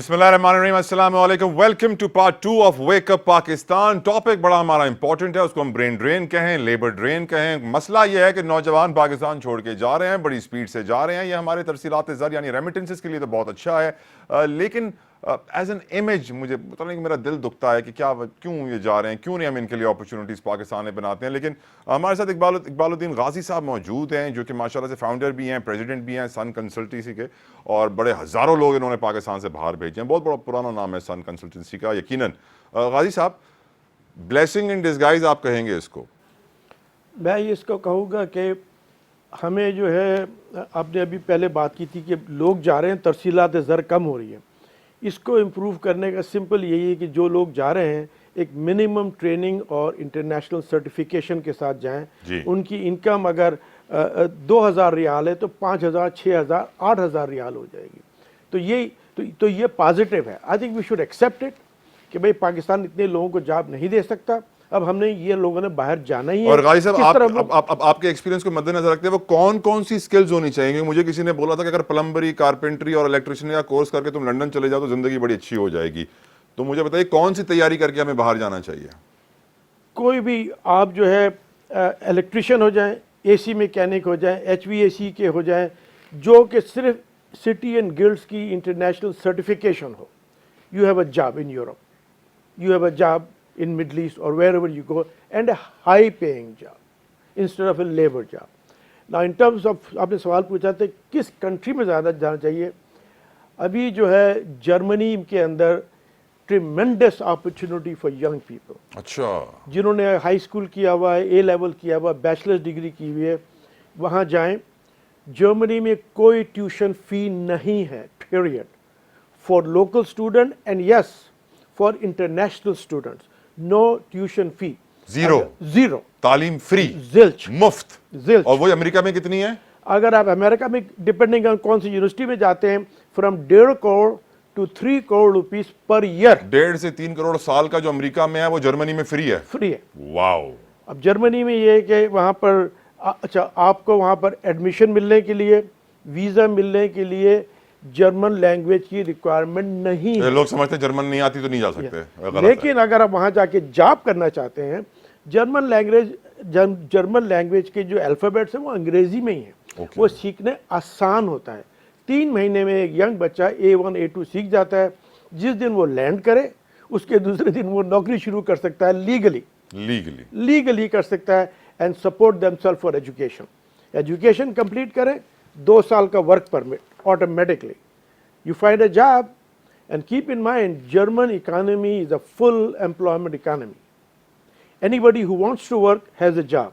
बिस्मिल्लाहिर्रहमानिर्रहीम, अस्सलाम वालेकुम। Welcome to part 2 of wake up Pakistan. Topic बड़ा हमारा इंपॉर्टेंट है, उसको हम ब्रेन ड्रेन कहें, लेबर ड्रेन कहें। मसला यह है कि नौजवान पाकिस्तान छोड़ के जा रहे हैं, बड़ी स्पीड से जा रहे हैं। ये हमारे तरसीलात ज़र यानी रेमिटेंसेस के लिए तो बहुत अच्छा है, लेकिन एज एन इमेज मुझे पता नहीं कि मेरा दिल दुखता है कि क्यों ये जा रहे हैं, क्यों नहीं हम इनके लिए अपॉर्चुनिटीज़ पाकिस्तान में बनाते हैं। लेकिन हमारे साथ इकबालुद्दीन गाजी साहब मौजूद हैं, जो कि माशाल्लाह से फाउंडर भी हैं, प्रेसिडेंट भी हैं सन कंसल्टेंसी के, और बड़े हज़ारों लोग इन्होंने पाकिस्तान से बाहर भेजे हैं। बहुत बड़ा पुराना नाम है सन कंसल्टेंसी का यकीनन। गाजी साहब, ब्लेसिंग इन डिस्गाइज आप कहेंगे इसको? मैं इसको कहूँगा कि हमें जो है, आपने अभी पहले बात की थी कि लोग जा रहे हैं, तरसीलात ज़र कम हो रही है। इसको इम्प्रूव करने का सिंपल यही है कि जो लोग जा रहे हैं एक मिनिमम ट्रेनिंग और इंटरनेशनल सर्टिफिकेशन के साथ जाएं। उनकी इनकम अगर 2000 रियाल है तो 5000, 6000, 8000 रियाल हो जाएगी। तो ये पॉजिटिव है। I think we should accept it कि भाई पाकिस्तान इतने लोगों को जॉब नहीं दे सकता, अब हमने ये लोगों ने बाहर जाना ही है। और गाजी साहब, आप आपके एक्सपीरियंस को मद्देनजर रखते हैं वो कौन कौन सी स्किल्स होनी चाहिए? मुझे किसी ने बोला था कि अगर प्लम्बरी, कारपेंट्री और इलेक्ट्रिशियन का कोर्स करके तुम लंदन चले जाओ तो जिंदगी बड़ी अच्छी हो जाएगी। तो मुझे बताइए कौन सी तैयारी करके हमें बाहर जाना चाहिए? कोई भी आप जो है इलेक्ट्रिशियन हो जाए, AC मैकेनिक हो जाए, HVAC के हो जाए, जो कि सिर्फ सिटी एंड गिल्ड्स की इंटरनेशनल सर्टिफिकेशन हो। You have a job in Europe, you have a job in Middle East or wherever you go, and a high paying job instead of a labor job. Now in terms of, आपने सवाल पूछा था किस country में ज़्यादा जाना चाहिए। अभी जो है जर्मनी के अंदर tremendous opportunity for young people. अच्छा, जिन्होंने हाई स्कूल किया हुआ है, A लेवल किया हुआ, बैचलर्स डिग्री की हुई है, वहाँ जाएं। जर्मनी में कोई ट्यूशन फ़ी नहीं है, period, for local student and yes for international students, no tuition fee, zero, तालीम फ्री, zilch, मुफ्त, zilch। और वो अमेरिका में कितनी है? अगर आप अमेरिका में डिपेंडिंग ऑन कौन सी यूनिवर्सिटी में जाते हैं, from 1.5 crore to 3 crore rupees per year. 1.5 से 3 करोड़ साल का जो अमेरिका में है वो जर्मनी में फ्री है। फ्री है। वाओ। अब जर्मनी में ये है कि वहाँ पर अच्छा, आपको वहाँ पर एडमिशन मिलने के लिए, वीज़ा मिलने के लिए जर्मन लैंग्वेज की रिक्वायरमेंट नहीं है। लोग समझते हैं जर्मन नहीं आती तो नहीं जा सकते, लेकिन अगर आप वहाँ जाके जॉब करना चाहते हैं, जर्मन लैंग्वेज के जो अल्फ़ाबेट्स हैं वो अंग्रेजी में ही है। वो सीखने आसान होता है। 3 महीने में एक यंग बच्चा A1, A2 सीख जाता है। जिस दिन वो लैंड करे उसके दूसरे दिन वो नौकरी शुरू कर सकता है, लीगली कर सकता है, and support themselves for education complete करें, 2 साल का work permit automatically. You find a job, and keep in mind, German economy is a full employment economy. Anybody who wants to work has a job.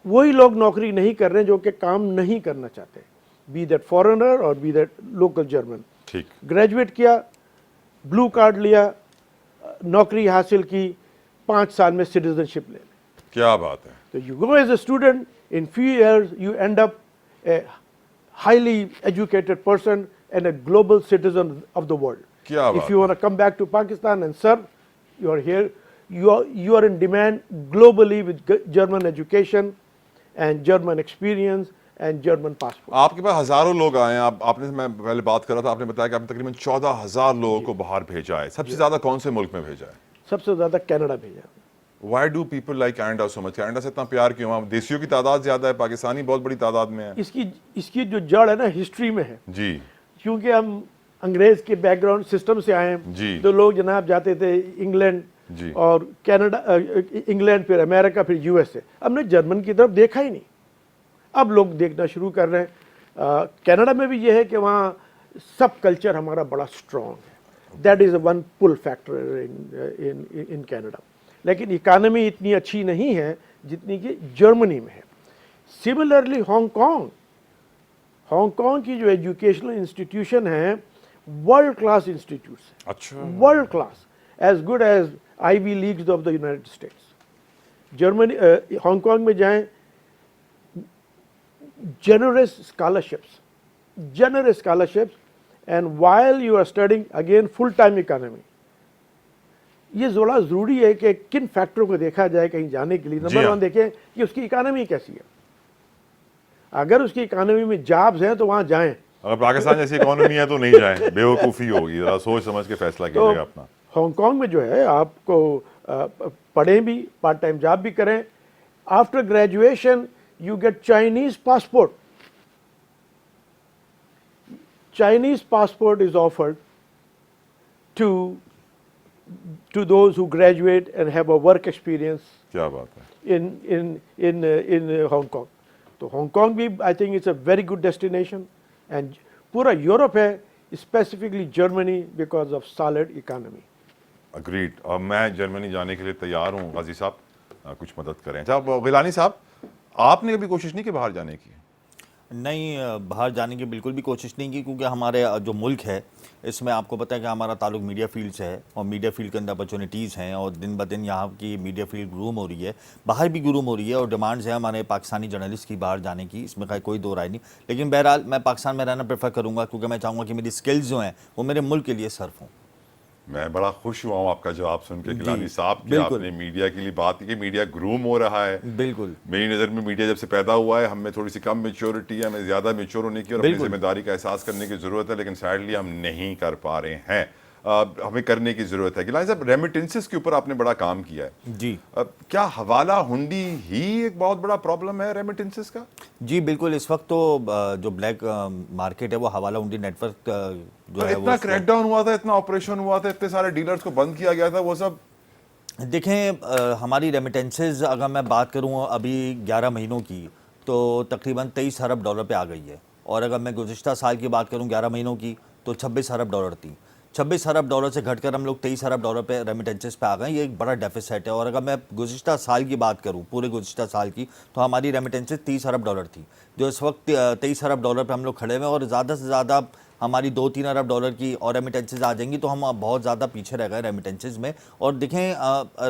वही लोग नौकरी नहीं कर रहे हैं जो कि काम नहीं करना चाहते, be that foreigner or be that local German. ठीक। ग्रेजुएट किया, ब्लू कार्ड लिया, नौकरी हासिल की, 5 साल में सिटीजनशिप ले ली। क्या बात है। So you go as a student, in few years you end up a highly educated person and a global citizen of the world. If you want to come back to Pakistan and sir, you are here, you are in demand globally with German education and German experience and German passport. आपके पास हजारों लोग आए हैं। आपने, मैं पहले बात कर रहा था, आपने बताया कि आपने तकरीबन 14,000 लोगों को बाहर भेजा है। सबसे ज्यादा कौन से मुल्क में भेजा है? सबसे ज्यादा कनाडा भेजा। Why do people like Canada so much? Canada से इतना प्यार क्यों? वहाँ देशियों की तादाद ज्यादा है, पाकिस्तानी बहुत बड़ी तादाद में है। इसकी जो जड़ है ना, हिस्ट्री में है जी। क्योंकि हम अंग्रेज के बैकग्राउंड सिस्टम से आए हैं, तो लोग जनाब जाते थे इंग्लैंड और कनाडा, इंग्लैंड फिर अमेरिका फिर USA। हमने जर्मन की तरफ देखा ही नहीं, अब लोग देखना शुरू कर रहे हैं। कनाडा में भी ये है कि वहाँ सब कल्चर हमारा बड़ा स्ट्रॉन्ग है। That is one pull factor in Canada. लेकिन इकानमी इतनी अच्छी नहीं है जितनी कि जर्मनी में है। सिमिलरली हांगकांग की जो एजुकेशनल इंस्टीट्यूशन है वर्ल्ड क्लास इंस्टीट्यूट्स है। अच्छा, world class, as good as Ivy Leagues of the United States. Germany, Hong Kong में जाएं, generous scholarships, and while you are studying, again full time economy. ये बड़ा ज़रूरी है कि किन फैक्टरों को देखा जाए कहीं जाने के लिए। नंबर 1 देखें कि उसकी इकानमी कैसी है। अगर उसकी इकानमी में जॉब्स हैं तो वहाँ जाएं, अगर पाकिस्तान जैसी इकोनॉमी है तो नहीं जाए, बेवकूफ़ी होगी, ज़रा सोच समझ के फैसला तो कीजिएगा अपना। हांगकांग में जो है आपको पढ़ें भी, पार्ट टाइम जॉब भी करें, after graduation you get Chinese passport. Chinese passport is offered to those who graduate and have a work experience क्या बात है। in Hong Kong. तो हांगकांग भी I think it's a very good destination, and पूरा Europe है, specifically Germany because of solid economy. Agreed. और मैं Germany जाने के लिए तैयार हूँ गाजी साहब, कुछ मदद करें। अच्छा गिलानी साहब, आपने कभी कोशिश नहीं की बाहर जाने की? नहीं, बाहर जाने की बिल्कुल भी कोशिश नहीं की, क्योंकि हमारे जो मुल्क है इसमें आपको पता है कि हमारा ताल्लुक मीडिया फील्ड से है, और मीडिया फील्ड के अंदर अपॉर्चुनिटीज़ हैं, और दिन ब दिन यहाँ की मीडिया फील्ड ग्रूम हो रही है, बाहर भी ग्रूम हो रही है, और डिमांड्स है हमारे पाकिस्तानी जर्नलिस्ट की बाहर जाने की, इसमें कोई दो राय नहीं। लेकिन बहरहाल मैं पाकिस्तान में रहना प्रेफर करूँगा, क्योंकि मैं चाहूँगा कि मेरी स्किल्स जो हैं वो मेरे मुल्क के लिए सर्फ हों। मैं बड़ा खुश हुआ हूँ आपका जवाब सुन के गिलानी साहब, कि बिल्कुल। आपने मीडिया के लिए बात की कि मीडिया ग्रूम हो रहा है। बिल्कुल। मेरी नज़र में मीडिया जब से पैदा हुआ है, हमें थोड़ी सी कम मेच्योरिटी है, हमें ज़्यादा मेच्योर होने की और अपनी बिल्कुल। जिम्मेदारी का एहसास करने की ज़रूरत है, लेकिन सैडली हम नहीं कर पा रहे हैं। हमें करने की ज़रूरत है। गिलानी साहब, रेमिटेंसेस के ऊपर आपने बड़ा काम किया है जी। क्या हवाला हुंडी ही एक बहुत बड़ा प्रॉब्लम है रेमिटेंसेस का? जी बिल्कुल। इस वक्त तो जो ब्लैक मार्केट है वो हवाला हुंडी नेटवर्क जो है इतना क्रैकडाउन हुआ था, इतना ऑपरेशन हुआ था, इतने सारे डीलर्स को बंद किया गया था, वो सब देखें, हमारी रेमिटेंसेज अगर मैं बात करूं अभी 11 महीनों की, तो तकरीबन 23 अरब डॉलर पे आ गई है, और अगर मैं गुज़िश्ता साल की बात करूं 11 महीनों की, तो 26 अरब डॉलर थी। 26 अरब डॉलर से घटकर हम लोग 23 अरब डॉलर पे रेमिटेंसेज पे आ गए। ये एक बड़ा डेफिसिट है। और अगर मैं गुज़िश्ता साल की बात करूं, पूरे गुज़िश्ता साल की, तो हमारी रेमिटेंसेज 30 अरब डॉलर थी, जो इस वक्त 23 अरब डॉलर पे हम लोग खड़े हुए हैं, और ज़्यादा से ज़्यादा हमारी 2-3 अरब डॉलर की और रेमिटेंसेज आ जाएंगी, तो हम बहुत ज़्यादा पीछे रह गए रेमिटेंसेज में। और देखें,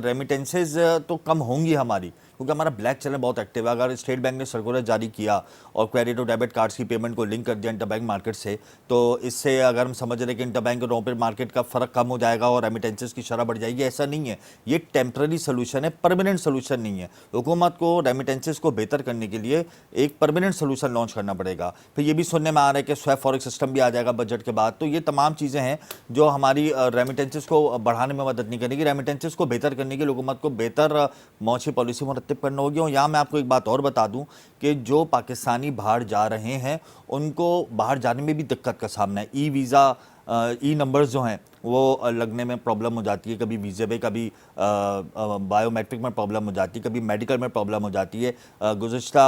रेमिटेंसेज तो कम होंगी हमारी, क्योंकि हमारा ब्लैक चैनल बहुत एक्टिव है। अगर स्टेट बैंक ने सर्कुलर जारी किया और क्रेडिट और डेबिट कार्ड्स की पेमेंट को लिंक कर दिया इंटरबैंक मार्केट से, तो इससे अगर हम समझ रहे हैं कि इंटरबैंक और रोपे मार्केट का फ़र्क कम हो जाएगा और रेमिटेंसेज की शरह बढ़ जाएगी, ऐसा नहीं है। ये टेम्पररी सोल्यूशन है, परमानेंट सोल्यूशन नहीं है। हुकूमत को रेमिटेंसेज को बेहतर करने के लिए एक परमानेंट सोल्यूशन लॉन्च करना पड़ेगा। फिर ये भी सुनने में आ रहा है कि स्वैप फॉरेक्स सिस्टम भी आ जाएगा बजट के बाद। तो ये तमाम चीज़ें हैं जो हमारी रेमिटेंसेज को बढ़ाने में मदद नहीं करेगी। रेमिटेंसेज को बेहतर करने के लिए हुकूमत को बेहतर मौची पॉलिसी मुरतब करना होगी। और यहाँ मैं आपको एक बात और बता दूं कि जो पाकिस्तानी बाहर जा रहे हैं उनको बाहर जाने में भी दिक्कत का सामना है। ई वीज़ा, ई नंबर्स जो हैं वो लगने में प्रॉब्लम हो जाती है, कभी वीज़े पे, कभी बायोमेट्रिक में प्रॉब्लम हो जाती है, कभी मेडिकल में प्रॉब्लम हो जाती है। गुज़िश्ता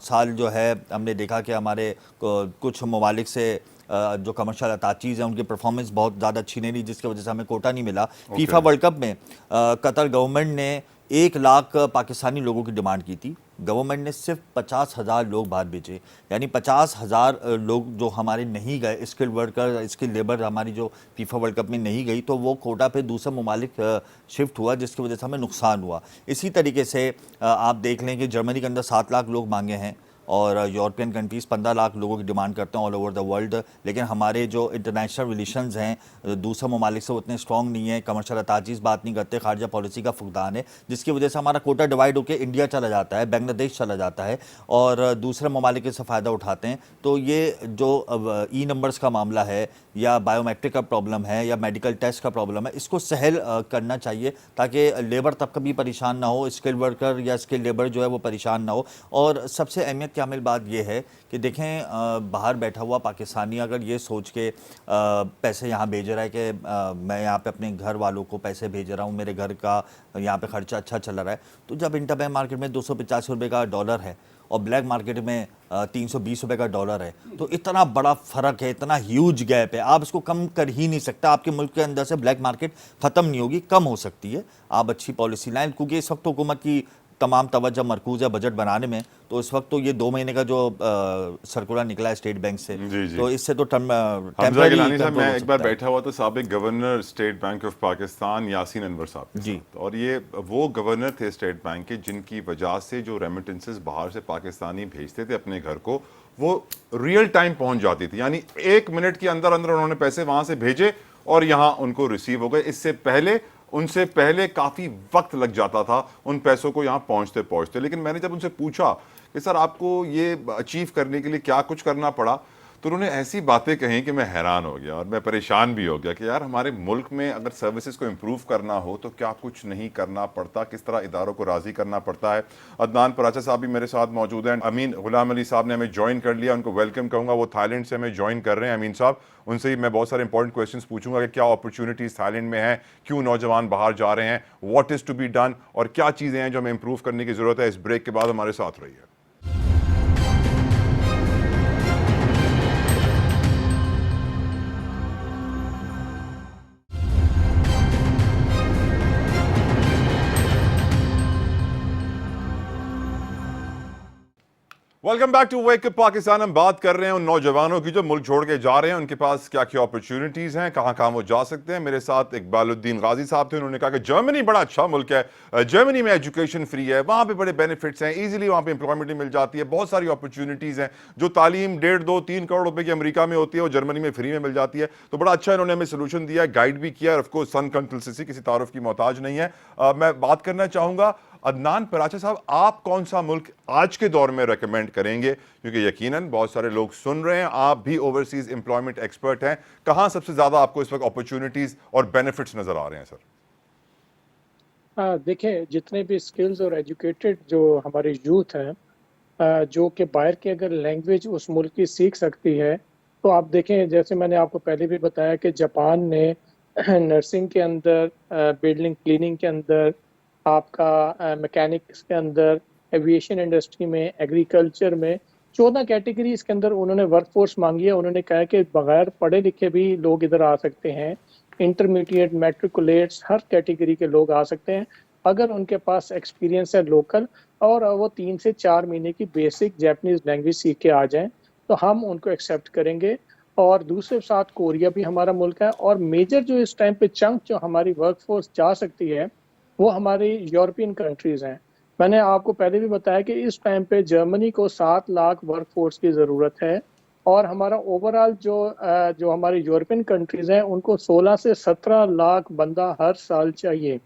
साल जो है हमने देखा कि हमारे कुछ ममालिक से जो कमर्शियल अटैचीज़ हैं उनकी परफॉर्मेंस बहुत ज़्यादा अच्छी नहीं रही, जिसकी वजह से हमें कोटा नहीं मिला। फीफा वर्ल्ड कप में कतर गवर्नमेंट ने 1 लाख पाकिस्तानी लोगों की डिमांड की थी, गवर्नमेंट ने सिर्फ 50,000 लोग बाहर भेजे। यानी 50,000 लोग जो हमारे नहीं गए, स्किल्ड वर्कर, स्किल्ड लेबर हमारी जो फीफा वर्ल्ड कप में नहीं गई, तो वो कोटा पे दूसरा ममालिक शिफ्ट हुआ, जिसकी वजह से हमें नुकसान हुआ। इसी तरीके से आप देख लें कि जर्मनी के अंदर 7 लाख लोग मांगे हैं, और यूरोपियन कंट्रीज़ 15 लाख लोगों की डिमांड करते हैं ऑल ओवर द वर्ल्ड। लेकिन हमारे जो इंटरनेशनल रिलेशंस हैं दूसरे ममालिक से उतने स्ट्रॉन्ग नहीं है, कमर्शियल अटैचीज़ बात नहीं करते, खारजा पॉलिसी का फुकदान है, जिसकी वजह से हमारा कोटा डिवाइड होकर इंडिया चला जाता है, बांग्लादेश चला जाता है, और दूसरे ममालिक से फ़ायदा उठाते हैं। तो ये जो ई नंबर्स का मामला है, या बायोमेट्रिक का प्रॉब्लम है, या मेडिकल टेस्ट का प्रॉब्लम है, इसको सहल करना चाहिए, ताकि लेबर तबका भी परेशान ना हो, स्किल्ड वर्कर या स्किल्ड लेबर जो है वो परेशान ना हो। और सबसे अहमियत की हामिल बात यह है कि देखें, बाहर बैठा हुआ पाकिस्तानी अगर ये सोच के पैसे यहाँ भेज रहा है कि मैं यहाँ पे अपने घर वालों को पैसे भेज रहा हूँ, मेरे घर का यहाँ पे खर्चा अच्छा चल रहा है, तो जब इंटरबैंक मार्केट में 250 रुपये का डॉलर है और ब्लैक मार्केट में 320 रुपये का डॉलर है, तो इतना बड़ा फ़र्क है, इतना ह्यूज गैप है, आप इसको कम कर ही नहीं सकता। आपके मुल्क के अंदर से ब्लैक मार्केट ख़त्म नहीं होगी, कम हो सकती है। आप अच्छी पॉलिसी लाएं, क्योंकि इस वक्त हुकूमत की तमाम तवज्जो मरकूज़ है बजट बनाने में। तो इस वक्त तो ये 2 महीने का जो सर्कुलर निकला है स्टेट बैंक से, तो इससे तो हमजा गिलानी साहब, मैं एक बार बैठा हुआ था साबिक governor state bank of Pakistan Yasin Anwar साहब जी, और ये वो गवर्नर थे स्टेट बैंक के जिनकी वजह से जो रेमिटेंसेस बाहर से पाकिस्तानी भेजते थे अपने घर को, वो रियल टाइम पहुंच जाती थी। यानी 1 मिनट के अंदर अंदर उन्होंने पैसे वहां से भेजे और यहाँ उनको रिसीव हो गए। इससे उनसे पहले काफ़ी वक्त लग जाता था उन पैसों को यहाँ पहुँचते पहुँचते। लेकिन मैंने जब उनसे पूछा कि सर आपको ये अचीव करने के लिए क्या कुछ करना पड़ा, तो उन्होंने ऐसी बातें कही कि मैं हैरान हो गया और मैं परेशान भी हो गया कि यार हमारे मुल्क में अगर सर्विसेज को इम्प्रूव करना हो तो क्या कुछ नहीं करना पड़ता, किस तरह इदारों को राज़ी करना पड़ता है। अदनान पराचा साहब भी मेरे साथ मौजूद हैं। अमीन गुलाम अली साहब ने हमें ज्वाइन कर लिया, उनको वेलकम कहूँगा, वो थाईलैंड से हमें ज्वाइन कर रहे हैं। अमीन साहब, उनसे ही मैं बहुत सारे इंपॉर्टेंट क्वेश्चंस पूछूंगा कि क्या अपॉर्चुनिटीज़ थाईलैंड में हैं, क्यों नौजवान बाहर जा रहे हैं, what is to be done, और क्या चीज़ें हैं जो हमें इंप्रूव करने की ज़रूरत है। इस ब्रेक के बाद हमारे साथ रहिए। Welcome back to wake up Pakistan. हम बात कर रहे हैं उन नौजवानों की जो मुल्क छोड़ के जा रहे हैं, उनके पास क्या क्या अपॉर्चुनिटीज़ हैं, कहाँ कहाँ वो जा सकते हैं। मेरे साथ इकबालुद्दीन गाजी साहब थे, उन्होंने कहा कि जर्मनी बड़ा अच्छा मुल्क है, जर्मनी में एजुकेशन फ्री है, वहाँ पे बड़े बेनिफिट्स हैं, इजीली वहाँ पे एम्प्लॉयमेंट मिल जाती है, बहुत सारी अपॉर्चुनिटीज़ हैं। जो तालीम 1.5-2-3 करोड़ रुपए की अमेरिका में होती है वो जर्मनी में फ्री में मिल जाती है। तो बड़ा अच्छा इन्होंने हमें सोल्यूशन दिया है, गाइड भी किया है। ऑफकोर्स सन कंसल्टेंसी किसी तारुफ की मोहताज नहीं है। मैं बात करना चाहूँगा अदनान पराचा साहब, आप कौन सा मुल्क आज के दौर में रेकमेंड करेंगे, क्योंकि यकीनन बहुत सारे लोग सुन रहे हैं, आप भी ओवरसीज एम्प्लॉयमेंट एक्सपर्ट हैं, कहां सबसे ज्यादा आपको इस वक्त अपॉर्चुनिटीज और बेनिफिट्स नजर आ रहे हैं सर? देखें, जितने भी स्किल्स और एजुकेटेड जो हमारे यूथ हैं, जो कि बाहर की अगर लैंग्वेज उस मुल्क की सीख सकती है, तो आप देखें, जैसे मैंने आपको पहले भी बताया कि जापान ने नर्सिंग के अंदर, बिल्डिंग क्लीनिंग के अंदर, आपका मैकेनिक्स के अंदर, एविएशन इंडस्ट्री में, एग्रीकल्चर में 14 कैटेगरीज के अंदर उन्होंने वर्कफोर्स मांगी है। उन्होंने कहा कि बगैर पढ़े लिखे भी लोग इधर आ सकते हैं, इंटरमीडिएट, मैट्रिकुलेट्स, हर कैटेगरी के लोग आ सकते हैं अगर उनके पास एक्सपीरियंस है लोकल, और वो 3 से 4 महीने की बेसिक जापानीज लैंग्वेज सीख के आ जाएं, तो हम उनको एक्सेप्ट करेंगे। और दूसरे साथ कोरिया भी हमारा मुल्क है, और मेजर जो इस टाइम पे चंक जो हमारी वर्कफोर्स जा सकती है वो हमारी यूरोपियन कंट्रीज़ हैं। मैंने आपको पहले भी बताया कि इस टाइम पे जर्मनी को 7 लाख वर्कफोर्स की ज़रूरत है, और हमारा ओवरऑल जो हमारी यूरोपियन कंट्रीज़ हैं उनको 16 से 17 लाख बंदा हर साल चाहिए।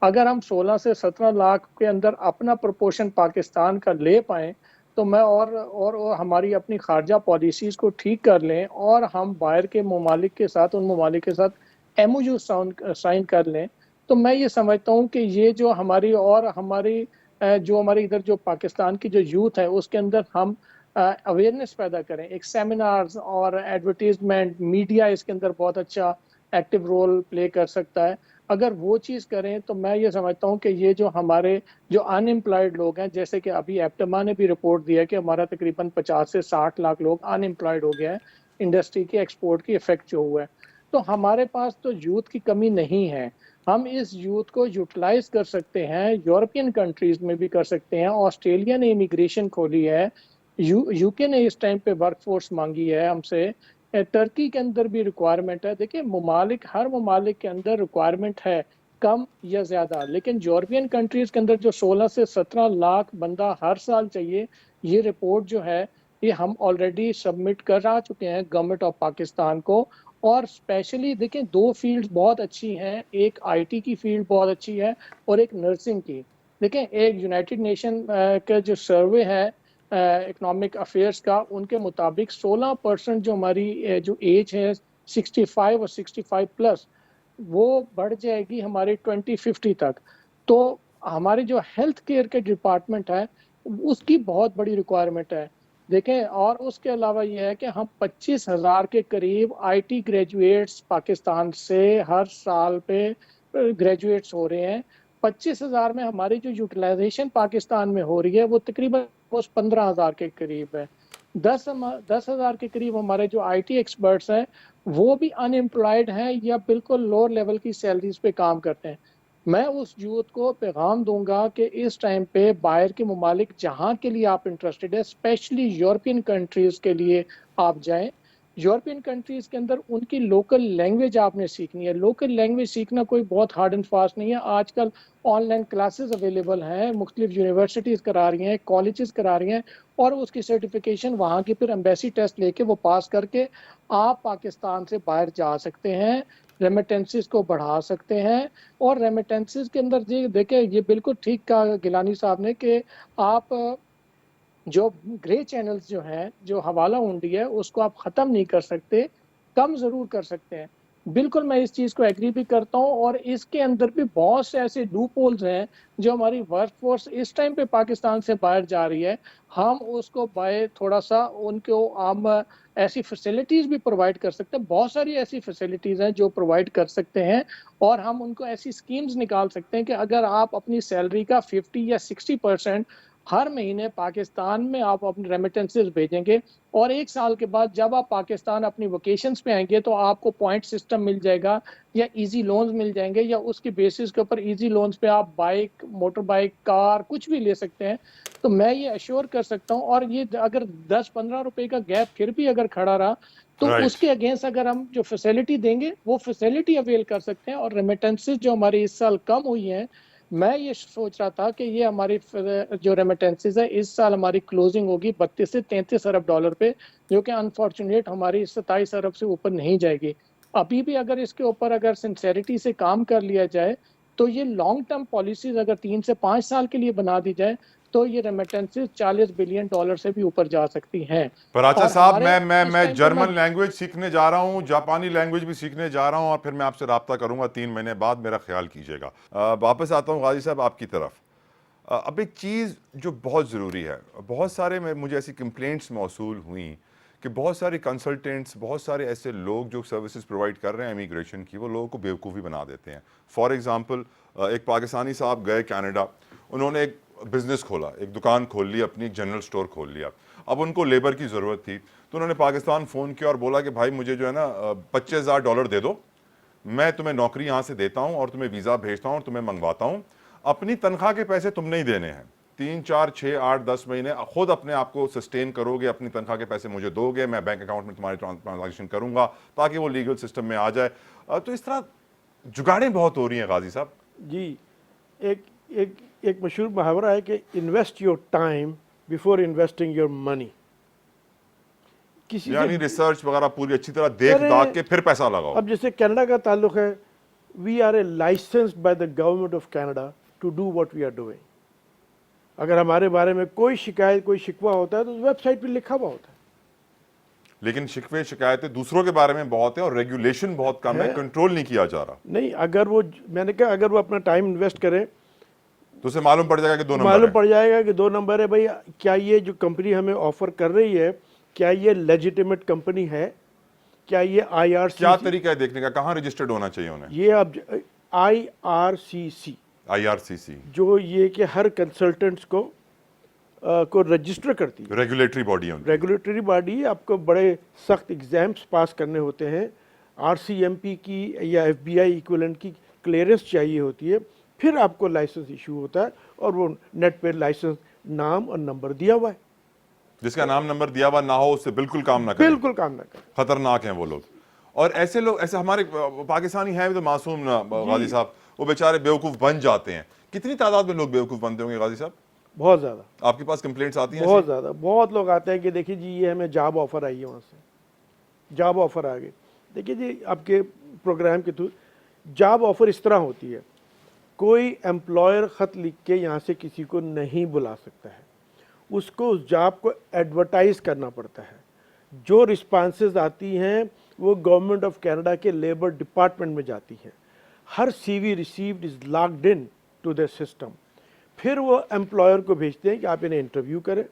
अगर हम 16 से 17 लाख के अंदर अपना प्रोपोर्शन पाकिस्तान का ले पाएँ, तो मैं और हमारी अपनी खारजा पॉलिसीज़ को ठीक कर लें, और हम बाहर के ममालिक के साथ, उन ममालिक के साथ एमओयू साइन कर लें, तो मैं ये समझता हूँ कि ये जो हमारी और हमारी जो हमारी इधर जो पाकिस्तान की जो यूथ है उसके अंदर हम अवेयरनेस पैदा करें। एक सेमिनार्स और एडवर्टीजमेंट, मीडिया इसके अंदर बहुत अच्छा एक्टिव रोल प्ले कर सकता है। अगर वो चीज़ करें तो मैं ये समझता हूँ कि ये जो हमारे जो अनएम्प्लॉयड लोग हैं, जैसे कि अभी एप्टमा ने भी रिपोर्ट दिया कि हमारा तकरीबन 50 से 60 लाख लोग अनएम्प्लॉयड हो गया है, इंडस्ट्री की एक्सपोर्ट की इफेक्ट जो हुआ है। तो हमारे पास तो यूथ की कमी नहीं है, हम इस यूथ को यूटिलाइज कर सकते हैं, यूरोपियन कंट्रीज में भी कर सकते हैं। ऑस्ट्रेलिया ने इमिग्रेशन खोली है, यूके ने इस टाइम पे वर्कफोर्स मांगी है हमसे, टर्की के अंदर भी रिक्वायरमेंट है। देखिए, हर ममालिक के अंदर रिक्वायरमेंट है, कम या ज़्यादा, लेकिन यूरोपियन कंट्रीज़ के अंदर जो 16 से 17 लाख बंदा हर साल चाहिए, ये रिपोर्ट जो है ये हम ऑलरेडी सबमिट कर आ चुके हैं गवर्नमेंट ऑफ पाकिस्तान को। और स्पेशली देखें, 2 फील्ड्स बहुत अच्छी हैं, एक आईटी की फील्ड बहुत अच्छी है और एक नर्सिंग की। देखें, एक यूनाइटेड नेशन का जो सर्वे है इकोनॉमिक अफेयर्स का, उनके मुताबिक 16% जो हमारी जो एज है 65 और 65 प्लस, वो बढ़ जाएगी हमारे 2050 तक। तो हमारे जो हेल्थ केयर के डिपार्टमेंट है उसकी बहुत बड़ी रिक्वायरमेंट है। देखें, और उसके अलावा ये है कि हम 25,000 के करीब आईटी ग्रेजुएट्स पाकिस्तान से हर साल पे ग्रेजुएट्स हो रहे हैं। 25,000 में हमारी जो यूटिलाइजेशन पाकिस्तान में हो रही है वो तकरीबन 15,000 के करीब है। 10,000 के करीब हमारे जो आईटी एक्सपर्ट्स हैं वो भी अनएम्प्लॉयड हैं या बिल्कुल लोअर लेवल की सैलरीज पे काम करते हैं। मैं उस यूथ को पैगाम दूंगा कि इस टाइम पे बाहर के ममालिक जहाँ के लिए आप इंटरेस्टेड है, स्पेशली यूरोपियन कंट्रीज़ के लिए आप जाएं। यूरोपियन कंट्रीज़ के अंदर उनकी लोकल लैंग्वेज आपने सीखनी है। लोकल लैंग्वेज सीखना कोई बहुत हार्ड एंड फास्ट नहीं है। आजकल ऑनलाइन क्लासेस अवेलेबल हैं, मुख्तलिफ यूनिवर्सिटीज़ करा रही हैं, कॉलेजेस करा रही हैं, और उसकी सर्टिफिकेशन वहाँ की फिर एम्बेसी टेस्ट लेके वो पास करके आप पाकिस्तान से बाहर जा सकते हैं, रेमिटेंसेस को बढ़ा सकते हैं। और रेमिटेंसेस के अंदर जी देखिए, ये बिल्कुल ठीक कहा गिलानी साहब ने कि आप जो ग्रे चैनल्स जो हैं, जो हवाला हुंडी है, उसको आप ख़त्म नहीं कर सकते, कम ज़रूर कर सकते हैं। बिल्कुल मैं इस चीज़ को एग्री भी करता हूँ और इसके अंदर भी बहुत से ऐसे लूप होल्स हैं, जो हमारी वर्कफ़ोर्स इस टाइम पे पाकिस्तान से बाहर जा रही है। हम उसको बाय थोड़ा-सा उनको हम ऐसी फैसिलिटीज़ भी प्रोवाइड कर सकते हैं। बहुत सारी ऐसी फैसिलिटीज़ हैं जो प्रोवाइड कर सकते हैं और हम उनको ऐसी स्कीम्स निकाल सकते हैं कि अगर आप अपनी सैलरी का 50 या 60% हर महीने पाकिस्तान में आप अपने रेमिटेंसेस भेजेंगे और 1 साल के बाद जब आप पाकिस्तान अपनी वेकेशंस पे आएँगे तो आपको पॉइंट सिस्टम मिल जाएगा या ईज़ी लोन्स मिल जाएँगे या उसके बेसिस के ऊपर ईज़ी लोन्स पे आप बाइक, मोटर बाइक, कार कुछ भी ले सकते हैं। तो मैं ये एश्योर कर सकता हूँ और ये अगर 10-15 रुपए का गैप फिर भी अगर खड़ा रहा, तो राइट। उसके अगेंस्ट अगर हम जो फैसिलिटी देंगे, वो फैसिलिटी अवेल कर सकते हैं और रेमिटेंसेस जो हमारी इस साल कम हुई हैं, मैं ये सोच रहा था कि ये हमारी जो रेमिटेंसेस है इस साल हमारी क्लोजिंग होगी 32 से 33 अरब डॉलर पे, जो कि अनफॉर्चुनेट हमारी 27 अरब से ऊपर नहीं जाएगी। अभी भी अगर इसके ऊपर अगर सिंसेरिटी से काम कर लिया जाए, तो ये लॉन्ग टर्म पॉलिसीज अगर 3 से 5 साल के लिए बना दी जाए, तो ये रेमिटेंसेस 40 बिलियन डॉलर से भी ऊपर जा सकती हैं। पर अच्छा और साहब, हमारे मैं इस मैं टाइम पे मैं जर्मन लैंग्वेज सीखने जा रहा हूँ, जापानी लैंग्वेज भी सीखने जा रहा हूँ और फिर मैं आपसे रब्ता करूंगा 3 महीने बाद, मेरा ख्याल कीजिएगा। वापस आता हूँ गाजी साहब आपकी तरफ। अब एक चीज़ जो बहुत ज़रूरी है, बहुत सारे मुझे ऐसी कंप्लेंट्स मौसूल हुई कि बहुत सारे कंसल्टेंट्स, बहुत सारे ऐसे लोग जो सर्विसेज प्रोवाइड कर रहे हैं इमिग्रेशन की, वो लोगों को बेवकूफ़ी बना देते हैं। फॉर एग्ज़ाम्पल, एक पाकिस्तानी साहब गए कनाडा, उन्होंने एक बिज़नेस खोला, एक दुकान खोल ली, अपनी एक जनरल स्टोर खोल लिया। अब उनको लेबर की ज़रूरत थी, तो उन्होंने पाकिस्तान फ़ोन किया और बोला कि भाई मुझे जो है ना $25,000 दे दो, मैं तुम्हें नौकरी यहाँ से देता हूँ और तुम्हें वीज़ा भेजता हूँ और तुम्हें मंगवाता हूँ। अपनी तनख्वाह के पैसे तुम नहीं देने हैं, 3, 4, 6, 8, 10 महीने खुद अपने आप को सस्टेन करोगे, अपनी तनख्वाह के पैसे मुझे दोगे, मैं बैंक अकाउंट में तुम्हारी ट्रांजेक्शन करूंगा ताकि वो लीगल सिस्टम में आ जाए। तो इस तरह जुगाड़ें बहुत हो रही हैं गाजी साहब। जी, एक एक एक मशहूर मुहावरा है कि invest your time before investing your money. किसी यानी से रिसर्च वगैरह पूरी अच्छी तरह देख अरे, दाख के फिर पैसा लगाओ। अब जैसे कनाडा का ताल्लुक है, we are a licensed by the government of Canada to do what we are doing. अगर हमारे बारे में कोई शिकायत, कोई शिकवा होता है तो वेबसाइट पे लिखा हुआ होता लेकिन शिकवे शिकायतें दूसरों के बारे में बहुत है और रेगुलेशन बहुत कम है, है। कंट्रोल नहीं किया जा रहा। नहीं, अगर वो, मैंने कहा अगर वो अपना टाइम इन्वेस्ट करें तो उसे मालूम पड़ जाएगा कि 2 नंबर मालूम है। पड़ जाएगा कि 2 नंबर है। भाई, क्या ये जो कंपनी हमें ऑफर कर रही है, क्या ये लेजिटिमेट कंपनी है, क्या ये क्या IRCC, तरीका है देखने का, कहाँ रजिस्टर्ड होना चाहिए उन्हें? ये अब IRCC IRCC जो ये कि हर कंसल्टेंट्स को रजिस्टर करती है, रेगुलेटरी बॉडी है उनकी। Regulatory body. आपको बड़े सख्त एग्जाम्स पास करने होते हैं, RCMP की या FBI इक्विवेलेंट की क्लियरेंस चाहिए होती है, फिर आपको लाइसेंस इशू होता है और वो नेट पे लाइसेंस नाम और नंबर दिया हुआ है, जिसका नाम नंबर दिया हुआ ना हो उससे बिल्कुल काम ना करें। बिल्कुल काम ना करें। खतरनाक हैं वो लोग। और ऐसे लोग, ऐसे हमारे पाकिस्तानी हैं भी तो मासूम ना गाजी साहब, वो बेचारे बेवकूफ़ बन जाते हैं। कितनी तादाद में लोग बेवकूफ़ बनते होंगे गाजी साहब? बहुत ज़्यादा, आपके पास कंप्लेंट्स आती हैं बहुत ऐसी? ज़्यादा। बहुत लोग आते हैं कि देखिए जी, ये हमें जॉब ऑफर आई है, वहाँ से जॉब ऑफर आ गई। देखिए जी, आपके प्रोग्राम के थ्रू जॉब ऑफर इस तरह होती है, कोई एम्प्लॉयर ख़त लिख के यहाँ से किसी को नहीं बुला सकता है, उसको उस जॉब को एडवर्टाइज करना पड़ता है। जो रिस्पांसेस आती हैं वो गवर्नमेंट ऑफ कनाडा के लेबर डिपार्टमेंट में जाती हैं। हर CV received is logged in to the system. फिर वो एम्प्लॉयर को भेजते हैं कि आप इन्हें इंटरव्यू करें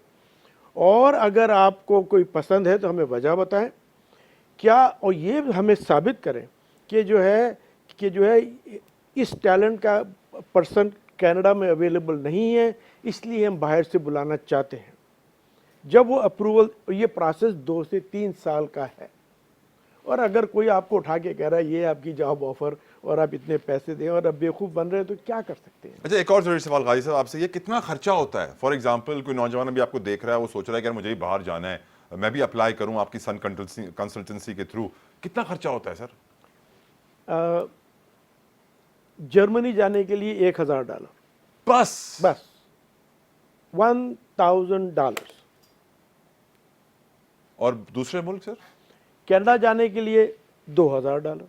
और अगर आपको कोई पसंद है तो हमें वजह बताएं क्या, और ये हमें साबित करें कि जो है इस टैलेंट का पर्सन कनाडा में अवेलेबल नहीं है, इसलिए हम बाहर से बुलाना चाहते हैं। जब वो अप्रूवल, ये प्रोसेस 2 से 3 साल का है, और अगर कोई आपको उठा के कह रहा है ये आपकी जॉब ऑफर और आप इतने पैसे दें और अब बेवकूफ़ बन रहे हैं, तो क्या कर सकते हैं? अच्छा, एक और जरूरी सवाल गाजी साहब आपसे, ये कितना खर्चा होता है? फॉर एग्जाम्पल, कोई नौजवान अभी आपको देख रहा है, वो सोच रहा है कि यार मुझे ही बाहर जाना है, मैं भी अप्लाई करूं आपकी सन कंसल्टेंसी के थ्रू, कितना खर्चा होता है सर? जर्मनी जाने के लिए $1,000, बस बस $1,000। और दूसरे मुल्क सर? कनाडा जाने के लिए $2,000।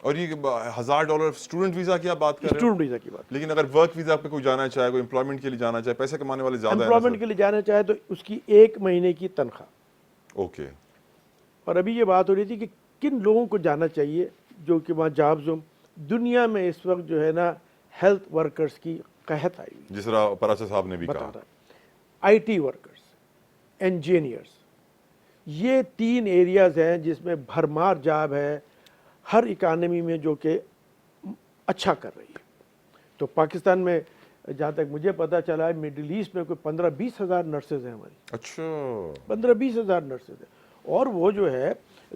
और ये $1000 स्टूडेंट वीजा की आप बात कर रहे हो, स्टूडेंट वीज़ा की बात। लेकिन अगर वर्क वीजा पे कोई जाना चाहे, कोई एम्प्लॉयमेंट के लिए जाना चाहे, पैसे कमाने वाले ज्यादा है ना एम्प्लॉयमेंट के लिए जाना चाहे तो उसकी 1 महीने की तनख्वाह। सर? ओके, और अभी ये बात हो रही थी कि किन लोगों को जाना चाहिए जो कि वहाँ जॉब्स हो। दुनिया में इस वक्त जो है ना हेल्थ वर्कर्स की कहत आई हुई जिस तरह परासा साहब ने भी बता कहा। रहा है। IT वर्कर्स, इंजीनियर्स, ये 3 एरियाज हैं जिसमें भरमार जॉब है हर इकानमी में जो कि अच्छा कर रही है। तो पाकिस्तान में जहाँ तक मुझे पता चला है मिडिल ईस्ट में कोई 15-20 हज़ार नर्सेज हैं हमारी, अच्छा, 15-20 हज़ार नर्सेज हैं, और वो जो है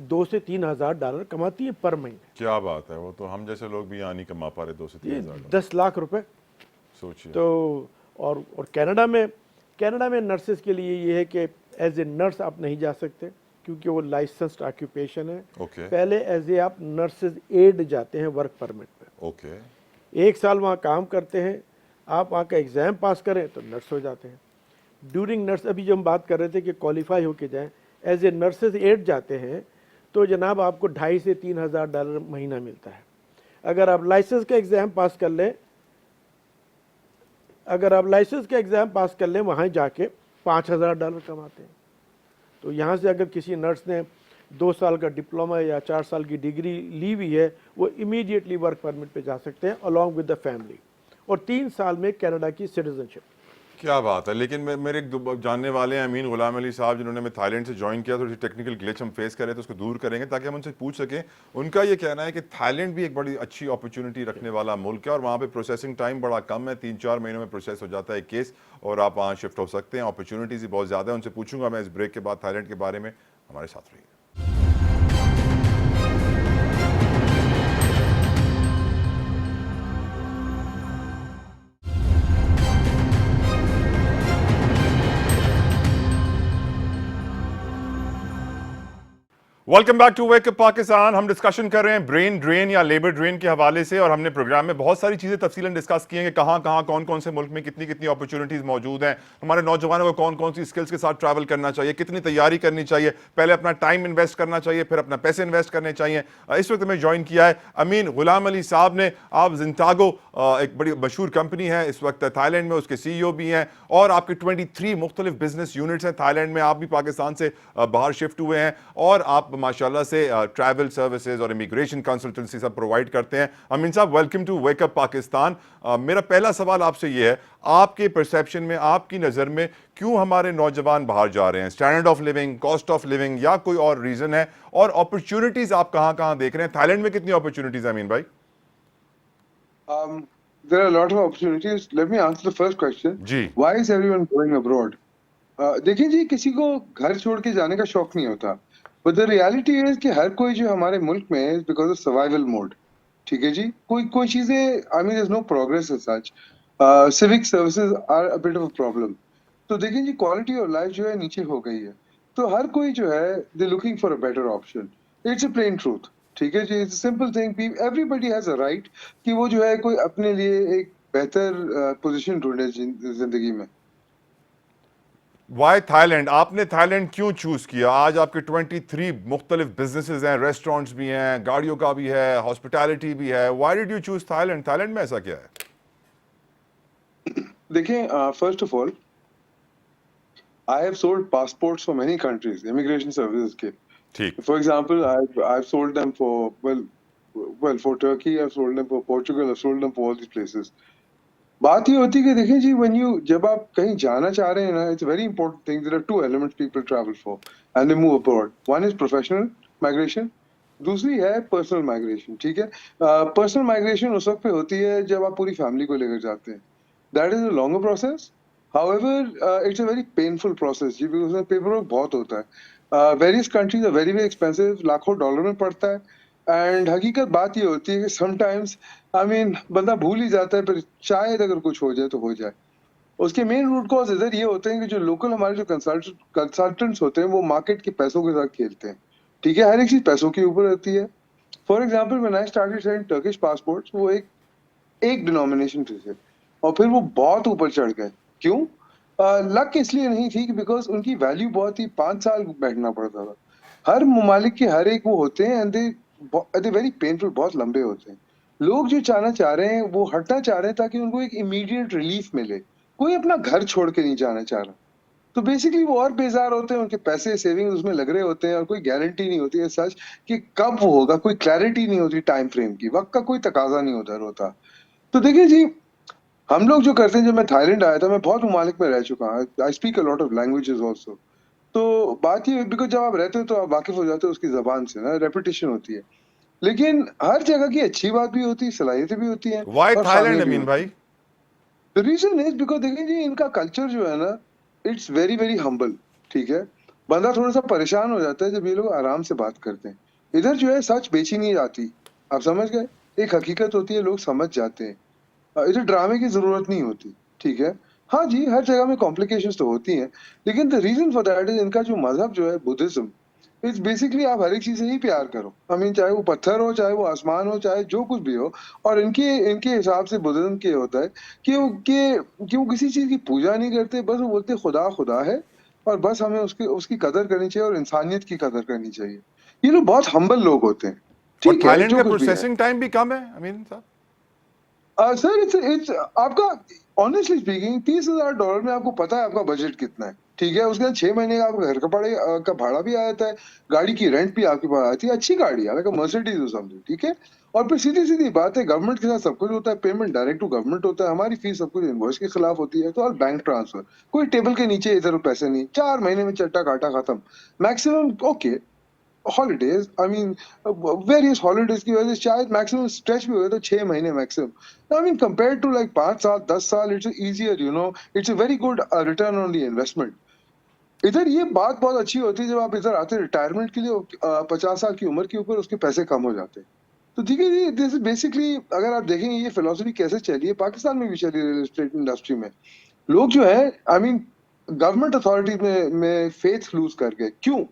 $2 से $3 हज़ार कमाती है पर महीने। क्या बात है, वो तो हम जैसे लोग भी यहाँ नहीं कमा पा रहे 2 से 3 ये हज़ार। 10 लाख रुपए। सोचिए। तो और कनाडा में नर्सेज के लिए ये है कि एज ए नर्स आप नहीं जा सकते क्योंकि वो लाइसेंस्ड ऑक्यूपेशन है। ओके, पहले एज ए आप नर्सेज एड जाते हैं वर्क परमिट पे, ओके, 1 साल वहाँ काम करते हैं, आप वहाँ का एग्ज़ाम पास करें तो नर्स हो जाते हैं। ड्यूरिंग नर्स, अभी जो हम बात कर रहे थे कि क्वालिफाई होके जाएं, एज ए नर्सेज एड जाते हैं तो जनाब आपको $2,500 से $3,000 महीना मिलता है। अगर आप लाइसेंस का एग्ज़ाम पास कर लें, वहाँ जाके $5,000 कमाते हैं। तो यहाँ से अगर किसी नर्स ने 2 साल का डिप्लोमा या 4 साल की डिग्री ली हुई है, वो इमीडिएटली वर्क परमिट पे जा सकते हैं अलॉन्ग विद द फैमिली, और 3 साल में कनाडा की सिटीजनशिप। क्या बात है। लेकिन मेरे एक जानने वाले हैं अमीन गुलाम अली साहब, जिन्होंने मैं थाईलैंड से ज्वाइन किया। थोड़ी सी टेक्निकल ग्लिच हम फेस करें तो उसको दूर करेंगे ताकि हम उनसे पूछ सकें। उनका ये कहना है कि थाईलैंड भी एक बड़ी अच्छी अपॉर्चुनिटी रखने वाला मुल्क है और वहाँ पे प्रोसेसिंग टाइम बड़ा कम है, 3-4 महीनों में प्रोसेस हो जाता है केस और आप वहाँ शिफ्ट हो सकते हैं। अपॉर्चुनिटीज़ भी बहुत ज़्यादा है। उनसे पूछूंगा मैं इस ब्रेक के बाद थाईलैंड के बारे में। हमारे साथ रहिए। Welcome back to wake up Pakistan. हम डिस्कशन कर रहे हैं ब्रेन ड्रेन या लेबर ड्रेन के हवाले से, और हमने प्रोग्राम में बहुत सारी चीजें तफसीलन डिस्कस की हैं कि कहाँ कहाँ कौन कौन से मुल्क में कितनी कितनी अपॉर्चुनिटीज मौजूद हैं, हमारे नौजवानों को कौन कौन सी स्किल्स के साथ ट्रैवल करना चाहिए, कितनी तैयारी करनी चाहिए, पहले अपना टाइम इन्वेस्ट करना चाहिए, फिर अपना पैसे इन्वेस्ट करने चाहिए। इस वक्त में ज्वाइन किया है अमीन गुलाम अली साहब ने। आप जिंटागो एक बड़ी मशहूर कंपनी है इस वक्त थाईलैंड में, उसके CEO भी हैं और आपके 23 मुख्तलिफ बिजनेस यूनिट्स हैं थाईलैंड में। आप भी पाकिस्तान से बाहर शिफ्ट हुए हैं और आप माशाल्लाह से ट्रैवल सर्विसेज और इमिग्रेशन कंसल्टेंसी सब प्रोवाइड करते हैं। अमीन साहब, welcome to wake up Pakistan. मेरा पहला सवाल आपसे ये है, आपके परसेप्शन में, आपकी नज़र में क्यों हमारे नौजवान बाहर जा रहे हैं? Standard of living, cost of living, या कोई और रीज़न है? और अपॉर्चुनिटीज़ आप कहाँ कहाँ देख रहे हैं? थाईलैंड में कितनी अपॉर्चुनिटीज़ है अमीन भाई? There are a lot of opportunities. Let me answer the first question. Ji. Why is everyone going abroad? देखिए जी, किसी को घर छोड़ के जाने का शौक नहीं होता, but the reality is कि हर कोई जो हमारे मुल्क में is because of survival mode. ठीक है जी, कोई चीजें, I mean there's no progress as such. Civic services are a bit of a problem. तो देखिए जी, quality of life जो है नीचे हो गई है, तो हर कोई जो है they're looking for a better option. It's a plain truth. ठीक है जी, it's a simple thing. Everybody has a right कि वो जो है कोई अपने लिए एक बेहतर पोजीशन ढूंढे जिंदगी में। Why Thailand? आपने थाईलैंड क्यों चूज किया? आज आपके 23 मुख्तलिफ बिजनेसेस हैं, रेस्टोरेंट्स भी हैं, गाड़ियों का भी है, हॉस्पिटैलिटी भी है। Why did you choose Thailand? Thailand में ऐसा क्या है? देखिए, first of all I have sold passports for many countries, immigration services के. ठीक। For example, I've sold them for for Turkey, I've sold them for Portugal, I've sold them for all these places. बात ये होती है कि देखें जी, जब आप कहीं जाना चाह रहे हैं ना, it's a very important thing. There are two elements people travel for and they move abroad. One is professional migration, दूसरी है personal migration. ठीक है, personal migration उस वक्त पे होती है जब आप पूरी फैमिली को लेकर जाते हैं. That is a longer process. However, it's a very painful process ji, because उसमें paperwork बहुत होता है. Various countries are very very expensive, लाखों डॉलर में पड़ता है. एंड हकीकत बात ये होती है कि समटाइम्स बंदा भूल ही जाता है, फिर शायद अगर कुछ हो जाए तो हो जाए. उसके मेन रूट कॉज इधर ये होते हैं कि जो लोकल हमारे जो कंसल्टेंट्स होते हैं वो मार्केट के पैसों के साथ खेलते हैं. ठीक है, हर एक चीज पैसों के ऊपर होती है. For example, when I started selling Turkish passports, वो एक डिनोमिनेशन थे और फिर वो बहुत ऊपर चढ़ गए. क्यों? लक इसलिए नहीं थी कि बिकॉज उनकी वैल्यू बहुत ही 5 साल बैठना पड़ता था. हर ममालिक के हर एक वो होते हैं एंड वेरी पेनफुल, बहुत लंबे होते हैं। लोग जो जाना चाह रहे हैं वो हटना चाह रहे हैं ताकि उनको एक इमीडिएट रिलीफ मिले। कोई अपना घर छोड़ के नहीं जाना चाह रहा। तो बेसिकली वो और बेजार होते हैं, उनके पैसे सेविंग उसमें लग रहे होते हैं और कोई गारंटी नहीं होती है सच कि कब वो होगा, कोई क्लैरिटी नहीं होती टाइम फ्रेम की, वक्त का कोई तकाजा नहीं उधर होता। तो देखिए जी, हम लोग जो करते हैं, जब मैं थाईलैंड आया था, मैं बहुत ममालिक में रह चुका हूँ, I speak a lot of languages also. तो बात ये, बिकॉज जब आप रहते हो तो आप वाकिफ हो जाते हो उसकी जबान से ना, रेपिटेशन होती है। लेकिन हर जगह की अच्छी बात भी होती है, सलाहियतें भी होती हैं वाई और थाईलैंड खामियां भी अमीन होती भाई? हैं। द रीजन इज बिकॉज देखिए जी, इनका कल्चर जो है ना, इट्स वेरी वेरी हम्बल। ठीक है, बंदा थोड़ा सा परेशान हो जाता है जब ये लोग आराम से बात करते हैं। इधर जो है सच बेची नहीं जाती, आप समझ गए, एक हकीकत होती है, लोग समझ जाते हैं। इधर ड्रामे की जरूरत नहीं होती। ठीक है, हाँ जी, हर जगह में कॉम्प्लिकेशंस तो होती हैं, लेकिन the reason for that is इनका जो मजहब जो है बुद्धिज्म, इट्स बेसिकली आप हर एक चीज से ही प्यार करो। आई मीन, चाहे वो पत्थर हो, चाहे वो आसमान हो, चाहे जो कुछ भी हो। और इनके इनके हिसाब से बुद्धिज्म के होता है कि वो किसी चीज की पूजा नहीं करते, बस वो बोलते खुदा खुदा है और बस हमें उसकी उसकी कदर करनी चाहिए और इंसानियत की कदर करनी चाहिए। ये लोग बहुत हम्बल लोग होते हैं। और ठीक है, थाईलैंड जो का कुछ भी है। प्रोसेसिंग टाइम भी कम है अमीन साहब? सर, इट्स आपका, ऑनेस्टली स्पीकिंग, $30,000 में आपको पता है आपका बजट कितना है। ठीक है, उसके बाद 6 महीने का आपका घर का का भाड़ा भी आ जाता है, गाड़ी की रेंट भी आपके पास आती है, अच्छी गाड़ी है, लाइक मर्सिडीज और समथिंग। ठीक है, और फिर सीधी सीधी बात है, गवर्नमेंट के साथ सब कुछ होता है, पेमेंट डायरेक्ट टू गवर्नमेंट होता है, हमारी फीस सब कुछ इनवॉइस के खिलाफ होती है, तो और बैंक ट्रांसफर, कोई टेबल के नीचे इधर पैसे नहीं, 4 महीने में चट्टा काटा खत्म maximum. Okay, holidays, I mean various holidays की वजह से शायद मैक्सिमम स्ट्रेच भी हो गया तो 6 महीने maximum. I mean compare to like 5 साल 10 साल, it's easier, it's a very good return on the investment. इधर ये बात बहुत अच्छी होती है, जब आप इधर आते हैं रिटायरमेंट के लिए, 50 साल की उम्र के ऊपर उसके पैसे कम हो जाते हैं। तो ठीक है जी, दिस इज बेसिकली, अगर आप देखेंगे ये फिलोसफी कैसे चली है, पाकिस्तान में भी चली रियल एस्टेट इंडस्ट्री में। लोग जो है, आई मीन, गवर्नमेंट अथॉरिटी में फेथ लूज कर गए। क्यों?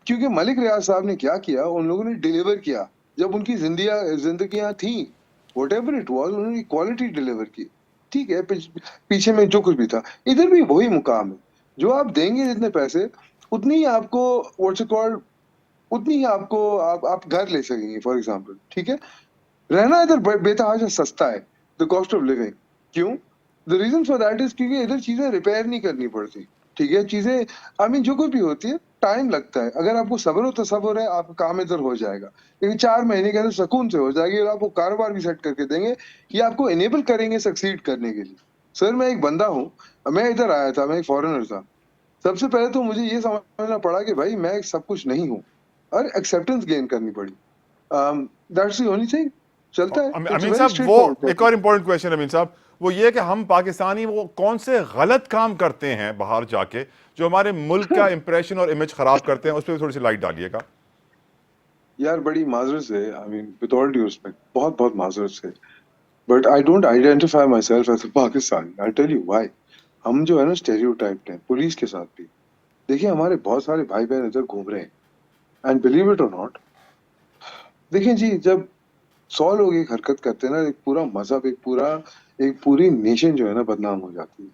क्योंकि मलिक रियाज साहब ने क्या किया, उन लोगों ने डिलीवर किया। जब उनकी जिंदगियां थी, वट एवर इट वॉज, उन्होंने क्वालिटी डिलीवर की। ठीक है, पीछे में जो कुछ भी था, इधर भी वही मुकाम है। जो आप देंगे जितने पैसे, उतनी ही आपको, व्हाट्स इट कॉल्ड, उतनी ही आपको आप घर ले सकेंगे, फॉर एग्जाम्पल। ठीक है, रहना इधर बेतहाशा सस्ता है, द कॉस्ट ऑफ लिविंग। क्यों? The reason for that is क्योंकि इधर चीजें रिपेयर नहीं करनी पड़ती। ठीक है, चीजें, आई मीन, जो कुछ भी होती है, टाइम लगता है। अगर आपको सब्र हो तो सब्र है, आपका काम इधर हो जाएगा, लेकिन 4 महीने के अंदर सुकून से हो जाएगी और आपको कारोबार भी सेट करके देंगे। ये आपको एनेबल करेंगे सक्सीड करने के लिए। सर, मैं एक बंदा हूँ, मैं इधर आया था, मैं एक फॉरेनर था। सबसे पहले तो मुझे ये समझना पड़ा कि भाई मैं सब कुछ नहीं हूँ, और एक्सेप्टेंस गेन करनी पड़ी। दैट्स द ओनली थिंग, चलता है। इट्स अमीन वेरी साहब, स्ट्रेट वो फॉरवर्ड एक प्रोसेस। और इम्पोर्टेंट क्वेश्चन अमीन साहब, वो ये कि हम पाकिस्तानी वो कौन से गलत काम करते हैं बाहर जाके जो हमारे मुल्क का इंप्रेशन और इमेज खराब करते हैं, उस पर थोड़ी सी लाइट डालिएगा। यार बड़ी माजरत से, I mean with all due respect, बहुत बहुत माजरत से, but I don't identify my self as a Pakistani. I tell you why. हम जो है ना, स्टेरियोटाइप्ड हैं पुलिस के साथ भी। देखिए, हमारे बहुत सारे भाई बहन इधर घूम रहे हैं, एंड बिलीव इट और नॉट, देखिए जी, जब 100 लोग एक हरकत करते हैं ना, एक पूरा मजहब, एक पूरी नेशन जो है ना, बदनाम हो जाती है।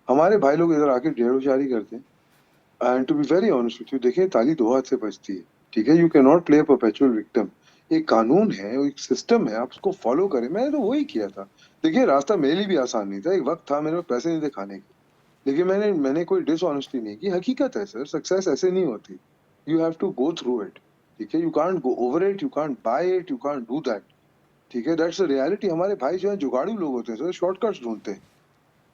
हमारे भाई लोग इधर आके ढेरोशारी करते हैं, and to be very honest with you, देखिए, ताली दो हाथ से बजती है। ठीक है, you can not play perpetual victim. एक कानून है, एक सिस्टम है, आप उसको फॉलो करें। मैंने तो वही किया था। देखिए, रास्ता मेरे लिए भी आसान नहीं था, एक वक्त था मेरे पास पैसे नहीं थे खाने के, लेकिन मैंने मैंने कोई डिसऑनेस्टी नहीं की। हकीकत है सर, सक्सेस ऐसे नहीं होती, you have to go through it. ठीक है, you can't go over it, you can't buy it, you can't do that. ठीक है, दैट्स द रियलिटी। हमारे भाई जो है जुगाड़ू लोग होते हैं सर, शॉर्टकट्स ढूंढते हैं।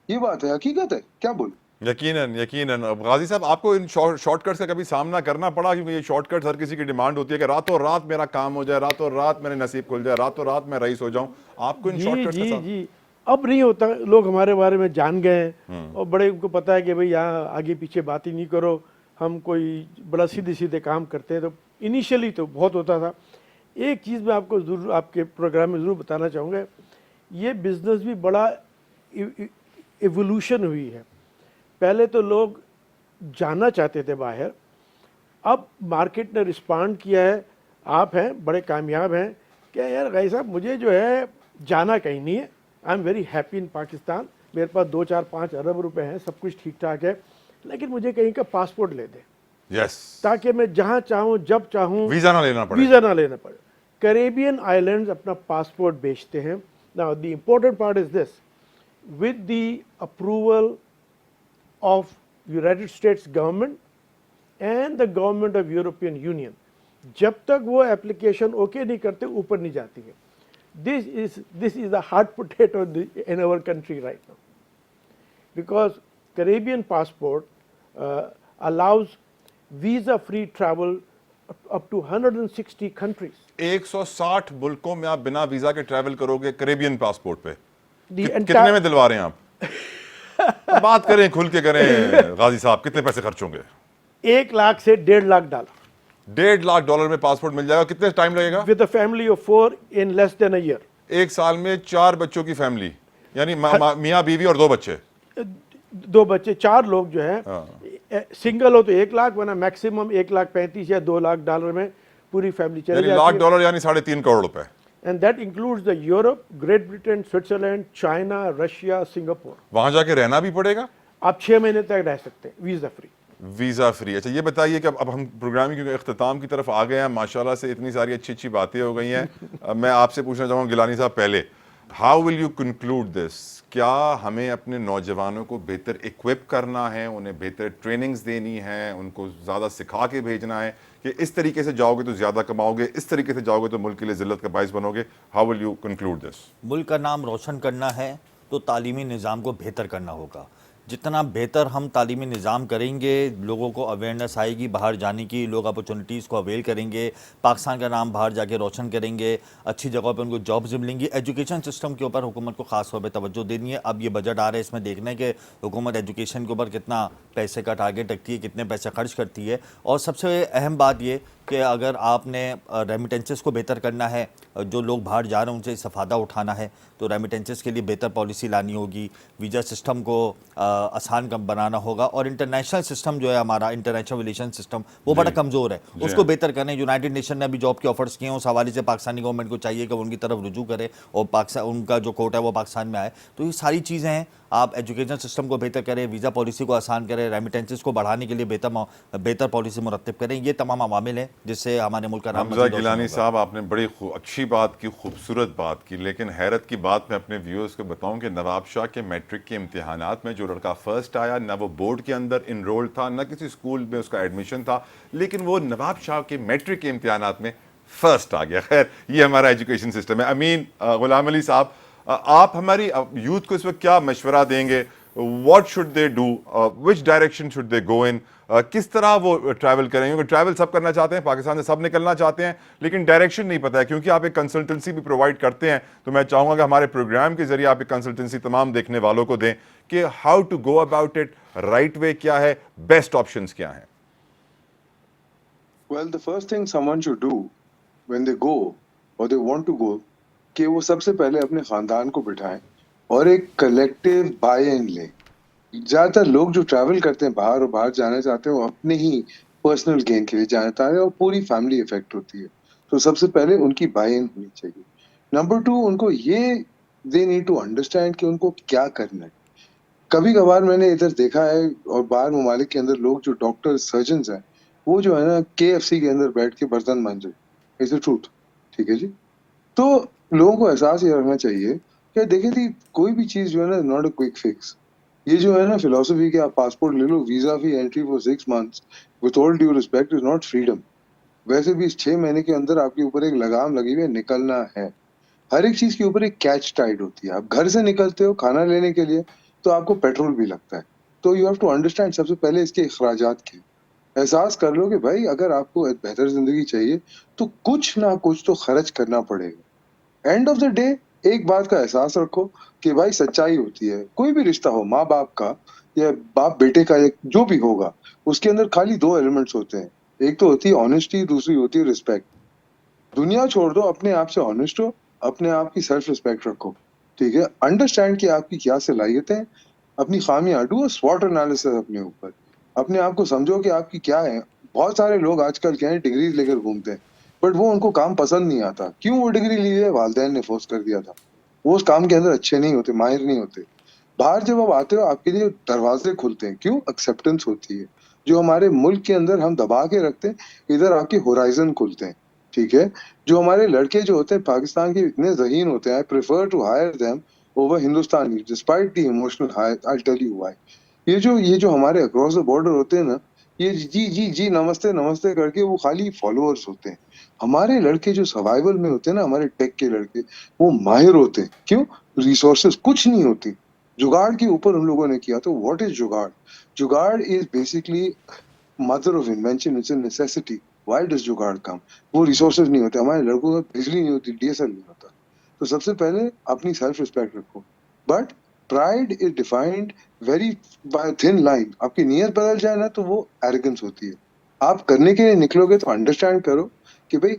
ये बात है, हकीकत है, क्या बोलूं। यकीनन यकीनन। अब गाजी साहब, आपको इन शॉर्टकट्स का कभी सामना करना पड़ा? क्योंकि ये शॉर्टकट्स हर किसी की डिमांड होती है कि रातों रात मेरा काम हो जाए, रातों रात मेरे नसीब खुल जाए, रातों रात मैं रईस हो जाऊं। आपको इन जी शॉर्टकट्स का जी साथ? जी, अब नहीं होता। लोग हमारे बारे में जान गए हैं और बड़े उनको पता है कि भाई यहाँ आगे पीछे बात ही नहीं करो, हम कोई बड़ा सीधे सीधे काम करते हैं। तो इनिशियली तो बहुत होता था। एक चीज़ मैं आपको ज़रूर आपके प्रोग्राम में ज़रूर बताना चाहूँगा, ये बिज़नेस भी बड़ा एवोल्यूशन हुई है। पहले तो लोग जाना चाहते थे बाहर, अब मार्केट ने रिस्पॉन्ड किया है। आप हैं बड़े कामयाब हैं क्या यार गाई साहब, मुझे जो है जाना कहीं नहीं है, I am very happy in Pakistan, मेरे पास 2 4 5 अरब रुपए हैं, सब कुछ ठीक ठाक है, लेकिन मुझे कहीं का पासपोर्ट ले दे। यस, ताकि मैं जहां चाहूं जब चाहूं वीजा ना लेना पड़े। वीजा ना लेना पड़े। कैरेबियन आइलैंड्स अपना पासपोर्ट बेचते हैं। Now the important part is this, with the approval of United States government and the government of European Union, जब तक वो एप्लीकेशन ओके नहीं करते ऊपर नहीं जाती है। this is the hot potato in our country right now, because Caribbean passport allows visa free travel up to 160 countries. 160 मुल्कों में आप बिना वीजा के ट्रैवल करोगे कैरेबियन पासपोर्ट पे। The कितने में दिलवा रहे हैं आप? बात करें, खुल के करें गाजी साहब, कितने पैसे खर्च होंगे? 1 लाख से $1.5 लाख। $1.5 लाख में पासपोर्ट मिल जाएगा। कितने टाइम लगेगा? With a family of 4 in less than a year. 1 साल में 4 बच्चों की फैमिली, यानी मियाँ बीवी और 2 बच्चे। 2 बच्चे, 4 लोग जो है, सिंगल हो तो 1 लाख, वरना मैक्सिमम $1,35,000 या $2 लाख में पूरी फैमिली चली यानी जाती है। $1 लाख यानी 3.5 करोड़ रुपए। And that includes the Europe, Great Britain, Switzerland, China, Russia, Singapore. वहां जाके रहना भी पड़ेगा? आप 6 महीने तक रह सकते हैं वीजा फ्री। Visa free. अच्छा, ये बताइए कि अब हम प्रोग्राम के इख्तिताम की तरफ आ गए हैं। माशाल्लाह से इतनी सारी अच्छी अच्छी बातें हो गई हैं। मैं आपसे पूछना चाहूँगा गिलानी साहब, पहले how will you conclude this? क्या हमें अपने नौजवानों को बेहतर इक्विप करना है, उन्हें बेहतर ट्रेनिंग्स देनी है, उनको ज़्यादा सिखा के भेजना है कि इस तरीके से जाओगे तो ज़्यादा कमाओगे, इस तरीके से जाओगे तो मुल्क के लिए ज़िल्लत का बाइस बनोगे? How will you conclude this? मुल्क का नाम रोशन करना है तो तालीमी निज़ाम को बेहतर करना होगा। जितना बेहतर हम तालीमी निज़ाम करेंगे, लोगों को अवेयरनेस आएगी बाहर जाने की, लोग अपॉर्चुनिटीज़ को अवेल करेंगे, पाकिस्तान का नाम बाहर जाके रोशन करेंगे, अच्छी जगह पे उनको जॉब्स मिलेंगी। एजुकेशन सिस्टम के ऊपर हुकूमत को ख़ास तौर पे तवज्जो देनी है। अब ये बजट आ रहा है, इसमें देखना है कि हुकूमत एजुकेशन के ऊपर कितना पैसे का टारगेट रखती है, कितने पैसे खर्च करती है। और सबसे अहम बात ये कि अगर आपने रेमिटेंसेस को बेहतर करना है, जो लोग बाहर जा रहे हैं उनसे इस्तेफादा उठाना है, तो रेमिटेंसेस के लिए बेहतर पॉलिसी लानी होगी, वीज़ा सिस्टम को आसान कम बनाना होगा, और इंटरनेशनल सिस्टम जो है हमारा, इंटरनेशनल रिलेशन सिस्टम, वो बड़ा कमज़ोर है, उसको बेहतर करने। यूनाइटेड नेशन ने अभी जॉब के ऑफर्स किए हैं, उस हवाले से पाकिस्तानी गवर्नमेंट को चाहिए कि उनकी तरफ रुजू करे और पाकिस्तान, उनका जो कोटा है वो पाकिस्तान में आए। तो ये सारी चीज़ें हैं। आप एजुकेशन सिस्टम को बेहतर करें, वीज़ा पॉलिसी को आसान करें, रेमिटेंसेस को बढ़ाने के लिए बेहतर पॉलिसी मुरतब करें। ये तमाम अवामिल हैं जिससे हमारे मुल्क का नाम हमजा गिलानी साहब, आपने बड़ी अच्छी बात की, खूबसूरत बात की, लेकिन हैरत की बात मैं अपने व्यूअर्स को बताऊं कि नवाब शाह के मैट्रिक के इम्तिहानात में जो लड़का फर्स्ट आया, ना वो बोर्ड के अंदर इनरोल्ड था, ना किसी स्कूल में उसका एडमिशन था, लेकिन वो नवाब शाह के मैट्रिक के इम्तिहानात में फर्स्ट आ गया। खैर, ये हमारा एजुकेशन सिस्टम है। अमीन गुलाम अली साहब, आप हमारी यूथ को इस वक्त क्या मशवरा देंगे? What should they do, which direction should they go in? किस तरह वो ट्रैवल करें? क्योंकि ट्रैवल सब करना चाहते हैं, पाकिस्तान से सब निकलना चाहते हैं, लेकिन डायरेक्शन नहीं पता है। क्योंकि आप एक कंसल्टेंसी भी प्रोवाइड करते हैं, तो मैं चाहूँगा कि हमारे प्रोग्राम के जरिए आप एक कंसल्टेंसी तमाम देखने वालों को दें कि how to go about it, right way क्या है, बेस्ट ऑप्शंस क्या हैं? Well, the first thing someone should do when they go or they want to go, कि वो सबसे पहले अपने खानदान को बिठाएं और एक कलेक्टिव बाय इन लें। ज्यादातर लोग जो ट्रैवल करते हैं बाहर और बाहर जाना चाहते हैं, वो अपने ही पर्सनल गेन के लिए जाना चाहते हैं और पूरी फैमिली इफेक्ट होती है। तो सबसे पहले उनकी बाय इन होनी चाहिए। नंबर 2, उनको ये दे नीड टू अंडरस्टैंड कि उनको क्या करना है। कभी कभार मैंने इधर देखा है और बाहर ममालिक के अंदर लोग जो डॉक्टर सर्जन हैं, वो जो है ना KFC के अंदर बैठ के बर्तन मांजे। इट्स द ट्रूथ, ठीक है जी। तो लोगों को एहसास ये रखना चाहिए कि देखिए जी, कोई भी चीज जो है ना, नॉट अ क्विक फिक्स। ये जो है ना फिलोसफी कि आप पासपोर्ट ले लो, visa free entry for 6 months, with all due respect, is not freedom. वैसे भी इस 6 महीने के अंदर आपके ऊपर एक लगाम लगी हुई है, निकलना है। हर एक चीज के ऊपर एक कैच टाइड होती है। आप घर से निकलते हो खाना लेने के लिए, तो आपको पेट्रोल भी लगता है। तो यू हैव टू अंडरस्टैंड सबसे पहले इसके अखराजात के। एहसास कर लो कि भाई अगर आपको एक बेहतर जिंदगी चाहिए तो कुछ ना कुछ तो खर्च करना पड़ेगा। एंड ऑफ द डे एक बात का एहसास रखो कि भाई सच्चाई होती है। कोई भी रिश्ता हो, माँ बाप का या बाप बेटे का या जो भी होगा, उसके अंदर खाली 2 एलिमेंट्स होते हैं। एक तो होती है ऑनेस्टी, दूसरी होती है रिस्पेक्ट। दुनिया छोड़ दो, अपने आप से ऑनेस्ट हो, अपने आप की सेल्फ रिस्पेक्ट रखो, ठीक है। अंडरस्टैंड कि आपकी क्या सलाहियतें हैं, अपनी खामियां डू स्वॉट एनालिसिस अपने ऊपर, अपने आप को समझो कि आपकी क्या है। बहुत सारे लोग आजकल क्या है, डिग्री लेकर घूमते हैं, बट वो उनको काम पसंद नहीं आता। क्यों? वो डिग्री ली है, वालिदैन ने फोर्स कर दिया था। वो उस काम के अंदर अच्छे नहीं होते, माहिर नहीं होते। बाहर जब आप आते हो, आपके लिए दरवाजे खुलते हैं। क्यों? एक्सेप्टेंस होती है। जो हमारे मुल्क के अंदर हम दबा के रखते हैं, इधर आके होराइजन खुलते हैं, ठीक है। जो हमारे लड़के जो होते हैं पाकिस्तान के इतने ज़हीन होते हैं, I prefer to hire them over Hindustani despite the emotional high, I tell you why. ये जो हमारे अक्रॉस द बॉर्डर होते हैं ना, ये जी जी जी नमस्ते नमस्ते करके वो खाली फॉलोअर्स होते हैं। हमारे लड़के जो सर्वाइवल में होते हैं ना, हमारे टेक के लड़के, वो माहिर होते हैं। क्यों? रिसोर्सेज कुछ नहीं होती, जुगाड़ के ऊपर हम लोगों ने किया। तो व्हाट इज जुगाड़? जुगाड़ is basically mother of invention, it's a necessity. Why does जुगाड़ कम? वो रिसोर्सेज नहीं होते, हमारे लड़कों को बिजली नहीं होती, डीएसएल नहीं होता। तो सबसे पहले अपनी सेल्फ रिस्पेक्ट रखो। But pride is defined very bye thin line. आपकी नीयत बदल जाए ना तो वो एरोगेंस होती है। आप करने के लिए निकलोगे तो अंडरस्टैंड करो कि भाई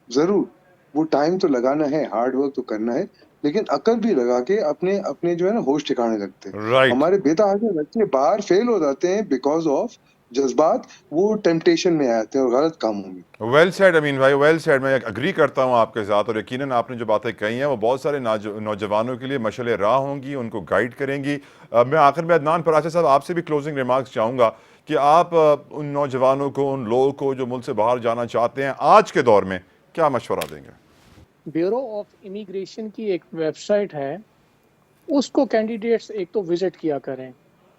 जरूर वो टाइम तो लगाना है, हार्ड वर्क तो करना है, लेकिन अकल भी लगा के अपने अपने जो है ना होश ठिकाने लगते हैं। राइट। हमारे बेतहाशा बच्चे बाहर फेल हो जाते हैं बिकॉज ऑफ जज्बात। वो टेम्पटेशन में आते हैं और गलत कामों में। वेल सेड अमीन भाई, वेल सेड। मैं अग्री करता हूं आपके साथ, और यकीनन आपने जो बातें कही हैं वो बहुत सारे नौजवानों के लिए मशले राह होंगी, उनको गाइड करेंगी। मैं आखिर में अदनान फराशे साहब आपसे भी क्लोजिंग रिमार्क्स चाहूँगा कि आप उन नौजवानों को, उन लोगों को जो मुल्क से बाहर जाना चाहते हैं आज के दौर में, क्या मशवरा देंगे? ब्यूरो ऑफ इमिग्रेशन की एक वेबसाइट है, उसको कैंडिडेट्स एक तो विजिट किया करें,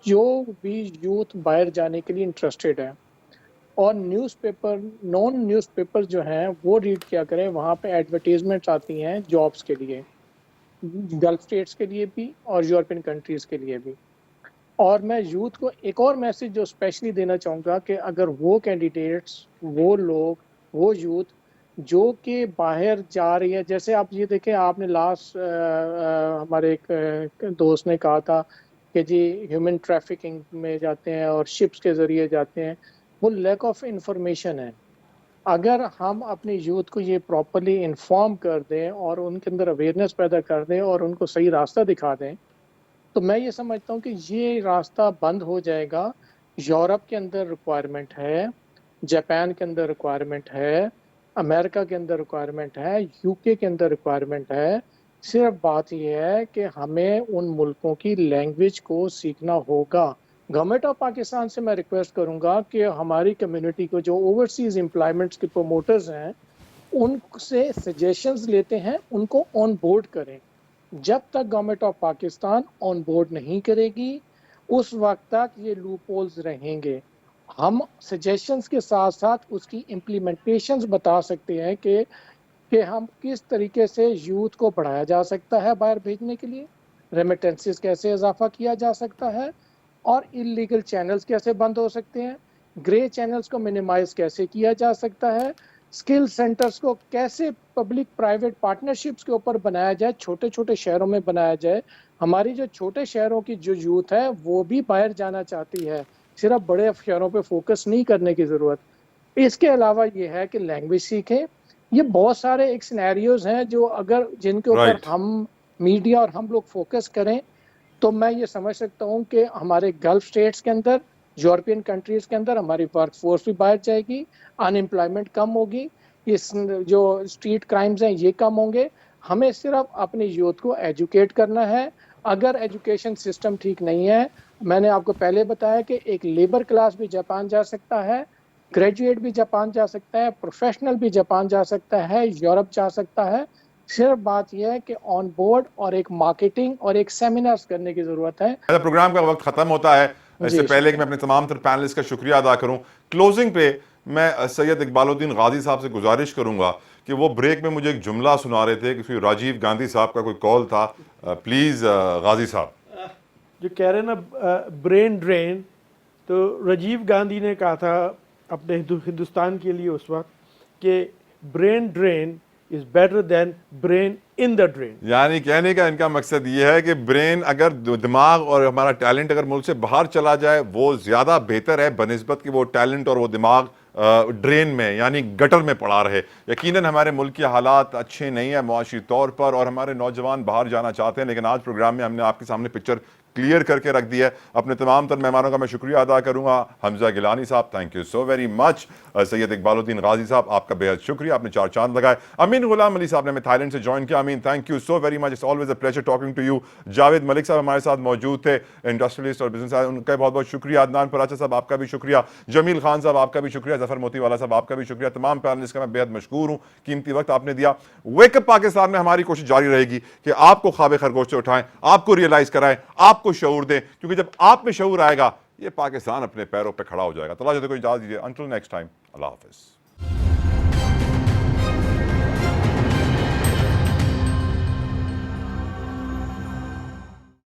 जो भी यूथ बाहर जाने के लिए इंटरेस्टेड है। और न्यूज़पेपर, नॉन न्यूज़पेपर जो हैं वो रीड किया करें। वहाँ पे एडवर्टीजमेंट्स आती हैं जॉब्स के लिए, गल्फ स्टेट्स के लिए भी और यूरोपियन कंट्रीज़ के लिए भी। और मैं यूथ को एक और मैसेज जो स्पेशली देना चाहूँगा कि अगर वो कैंडिडेट्स, वो लोग, वो यूथ जो कि बाहर जा रही है, जैसे आप ये देखें, आपने लास्ट हमारे एक दोस्त ने कहा था कि जी ह्यूमन ट्रैफिकिंग में जाते हैं और शिप्स के ज़रिए जाते हैं, वो लैक ऑफ इंफॉर्मेशन है। अगर हम अपने यूथ को ये प्रॉपरली इन्फॉर्म कर दें और उनके अंदर अवेयरनेस पैदा कर दें और उनको सही रास्ता दिखा दें, तो मैं ये समझता हूँ कि ये रास्ता बंद हो जाएगा। यूरोप के अंदर रिक्वायरमेंट है, जापान के अंदर रिक्वायरमेंट है, अमेरिका के अंदर रिक्वायरमेंट है, यूके के अंदर रिक्वायरमेंट है। सिर्फ बात यह है कि हमें उन मुल्कों की लैंग्वेज को सीखना होगा। गवर्नमेंट ऑफ पाकिस्तान से मैं रिक्वेस्ट करूंगा कि हमारी कम्युनिटी को, जो ओवरसीज एम्प्लॉयमेंट्स के प्रोमोटर्स हैं, उनसे सजेशंस लेते हैं, उनको ऑन बोर्ड करें। जब तक government of Pakistan on board नहीं करेगी, उस वक्त तक ये लूप होल्स रहेंगे। हम सजेशंस के साथ साथ उसकी इम्प्लीमेंटेशंस बता सकते हैं कि हम किस तरीके से यूथ को बढ़ाया जा सकता है बाहर भेजने के लिए, रेमिटेंसेस कैसे इजाफा किया जा सकता है, और इलीगल चैनल्स कैसे बंद हो सकते हैं, ग्रे चैनल्स को मिनिमाइज कैसे किया जा सकता है, स्किल सेंटर्स को कैसे पब्लिक प्राइवेट पार्टनरशिप्स के ऊपर बनाया जाए, छोटे छोटे शहरों में बनाया जाए। हमारी जो छोटे शहरों की जो यूथ है वो भी बाहर जाना चाहती है, सिर्फ बड़े शहरों पे फोकस नहीं करने की ज़रूरत। इसके अलावा ये है कि लैंग्वेज सीखें। ये बहुत सारे एक सिनेरियोज हैं जो अगर जिनके ऊपर राइट। हम मीडिया और हम लोग फोकस करें, तो मैं ये समझ सकता हूँ कि हमारे गल्फ स्टेट्स के अंदर, यूरोपियन कंट्रीज़ के अंदर हमारी वर्क फोर्स भी बाहर जाएगी, अनएम्प्लॉयमेंट कम होगी, ये जो स्ट्रीट क्राइम्स हैं ये कम होंगे। हमें सिर्फ अपने यूथ को एजुकेट करना है। अगर एजुकेशन सिस्टम ठीक नहीं है, मैंने आपको पहले बताया कि एक लेबर क्लास भी जापान जा सकता है, ग्रेजुएट भी जापान जा सकता है, प्रोफेशनल भी जापान जा सकता है, यूरोप जा सकता है। सिर्फ बात यह है कि ऑन बोर्ड और एक मार्केटिंग और एक सेमिनार्स करने की ज़रूरत है। प्रोग्राम का वक्त खत्म होता है। इससे जी पहले कि मैं अपने तमाम तर पैनलिस्ट का शुक्रिया अदा करूं, क्लोजिंग पे मैं सैयद इकबालुद्दीन गाजी साहब से गुजारिश करूंगा कि वो ब्रेक में मुझे एक जुमला सुना रहे थे कि राजीव गांधी साहब का कोई कॉल था। प्लीज गाजी साहब। जो कह रहे हैं ना ब्रेन ड्रेन, तो राजीव गांधी ने कहा था अपने हिंदुस्तान के लिए उस वक्त कि brain drain is better than brain in the drain. यानी कहने का इनका मकसद ये है कि ब्रेन, अगर दिमाग और हमारा टैलेंट अगर मुल्क से बाहर चला जाए वो ज़्यादा बेहतर है बनिस्बत कि वो टैलेंट और वो दिमाग ड्रेन में यानी गटर में पड़ा रहे। यकीनन हमारे मुल्क के हालात अच्छे नहीं है मुआशी तौर पर और हमारे नौजवान बाहर जाना चाहते हैं, लेकिन आज प्रोग्राम में हमने आपके सामने पिक्चर क्लियर करके रख दिया है। अपने तमाम तर मेहमानों का मैं शुक्रिया अदा करूंगा। हमजा गिलानी साहब, thank you so very much. Syed Iqbaluddin Ghazi साहब, आपका बेहद शुक्रिया, आपने 4 चांद लगाए। अमीन गुलाम अली साहब ने हमें थाईलैंड से ज्वाइन किया। Amin, thank you so very much, it's always a pleasure talking to you. Javed Malik साहब हमारे साथ मौजूद थे, इंडस्ट्रियलिस्ट और बिजनेस, उनका बहुत बहुत शुक्रिया। अदनान पराचा साहब, आपका भी शुक्रिया। जमील खान साहब, आपका भी शुक्रिया। जफर मोतीवाला साहब, आपका भी शुक्रिया। तमाम पैनलिस्ट का मैं बेहद मशकूर हूँ, कीमती वक्त आपने दिया। वेकअप पाकिस्तान में हमारी कोशिश जारी रहेगी कि आपको ख्वाब खरगोश से उठाएं, आपको रियलाइज कराएं, आपको शऊर दें, क्योंकि जब आप में शऊर आएगा ये पाकिस्तान अपने पैरों पर खड़ा हो जाएगा। तो अल्लाह को इजाजत दीजिए, अंटिल नेक्स्ट टाइम, अल्लाह हाफिज।